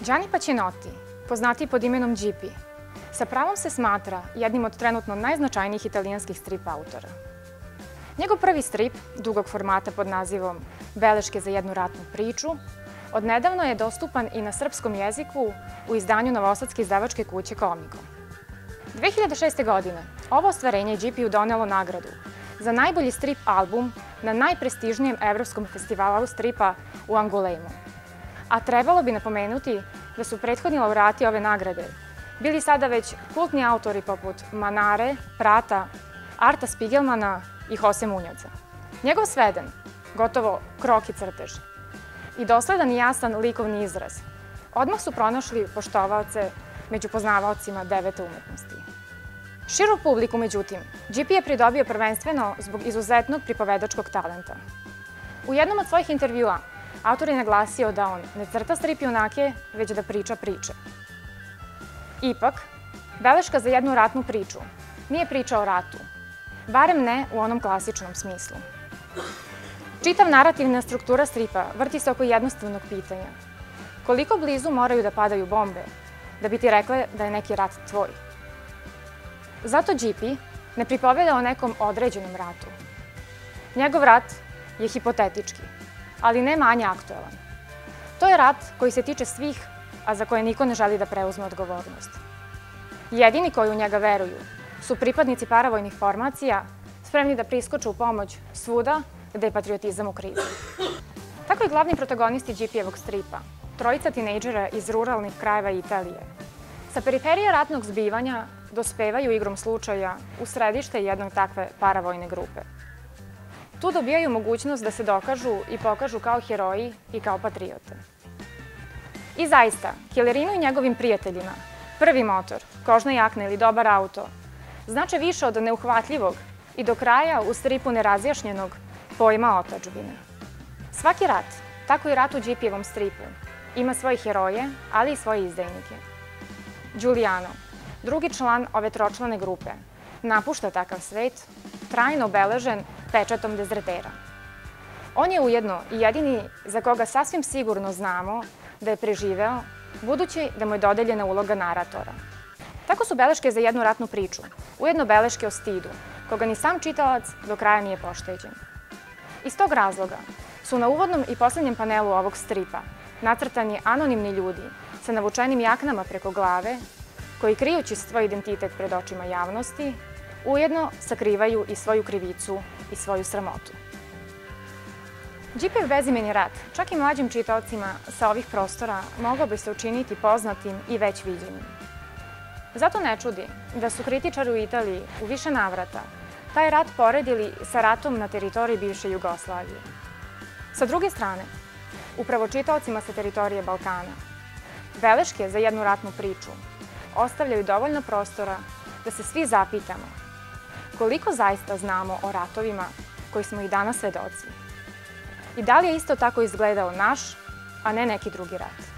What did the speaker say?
Gianni Pacinotti, poznatiji pod imenom Gipi, sa pravom se smatra jednim od trenutno najznačajnijih italijanskih strip autora. Njegov prvi strip, dugog formata pod nazivom Beleške za jednu ratnu priču, odnedavno je dostupan i na srpskom jeziku u izdanju novosadske izdavačke kuće Comico. 2006. godine ovo ostvarenje Gipiju donelo nagradu za najbolji strip album na najprestižnijem evropskom festivalu stripa u Angulemu. A trebalo bi napomenuti da su prethodni laureati ove nagrade bili sada već kultni autori poput Manare, Prata, Arta Spiegelmana i Jose Munjoza. Njegov sveden, gotovo kroki crtež i dosledan i jasan likovni izraz odmah su pronašli poštovaoce među poznavaocima devete umetnosti. Širu publiku, međutim, Gipi je pridobio prvenstveno zbog izuzetnog pripovedačkog talenta. U jednom od svojih intervjua autor je naglasio da on ne crta strip junake, već da priča priče. Ipak, Beleška za jednu ratnu priču nije priča o ratu, barem ne u onom klasičnom smislu. Čitav narativna struktura stripa vrti se oko jednostavnog pitanja. Koliko blizu moraju da padaju bombe da bi ti rekle da je neki rat tvoj? Zato Gipi ne pripoveda o nekom određenom ratu. Njegov rat je hipotetički, ali ne manje aktuelan. To je rat koji se tiče svih, a za koje niko ne želi da preuzme odgovornost. Jedini koji u njega veruju su pripadnici paravojnih formacija, spremni da priskoče u pomoć svuda gde je patriotizam u krizi. Tako i glavni protagonisti Gipijevog stripa, trojica tinejdžera iz ruralnih krajeva Italije, sa periferije ratnog zbivanja dospevaju igrom slučaja u središte jednog takve paravojne grupe. Tu dobijaju mogućnost da se dokažu i pokažu kao heroji i kao patriote. I zaista, Killerinu i njegovim prijateljima prvi motor, kožna jakna ili dobar auto znače više od neuhvatljivog i do kraja u stripu nerazjašnjenog pojma otadžbine. Svaki rat, tako i rat u Gipijevom stripu, ima svoje heroje, ali i svoje izdajnike. Giuliano, drugi član ove tročlane grupe, napušta takav svet, trajno obeležen pečatom dezertera. On je ujedno i jedini za koga sasvim sigurno znamo da je preživeo, budući da mu je dodeljena uloga naratora. Tako su beleške za jednu ratnu priču, ujedno beleške o stidu, koga ni sam čitalac do kraja nije pošteđen. Iz tog razloga su na uvodnom i poslednjem panelu ovog stripa nacrtani anonimni ljudi sa navučenim jaknama preko glave, koji krijući svoj identitet pred očima javnosti, ujedno sakrivaju i svoju krivicu i svoju sramotu. Gipijev bezimeni rat, čak i mlađim čitaocima sa ovih prostora, mogao bi se učiniti poznatim i već viđenim. Zato ne čudi da su kritičari u Italiji u više navrata taj rat poredili sa ratom na teritoriji bivše Jugoslavije. Sa druge strane, upravo čitaocima sa teritorije Balkana, beleške za jednu ratnu priču ostavljaju dovoljno prostora da se svi zapitamo koliko zaista znamo o ratovima koji smo i danas svedoci i da li je isto tako izgledao naš, a ne neki drugi rat.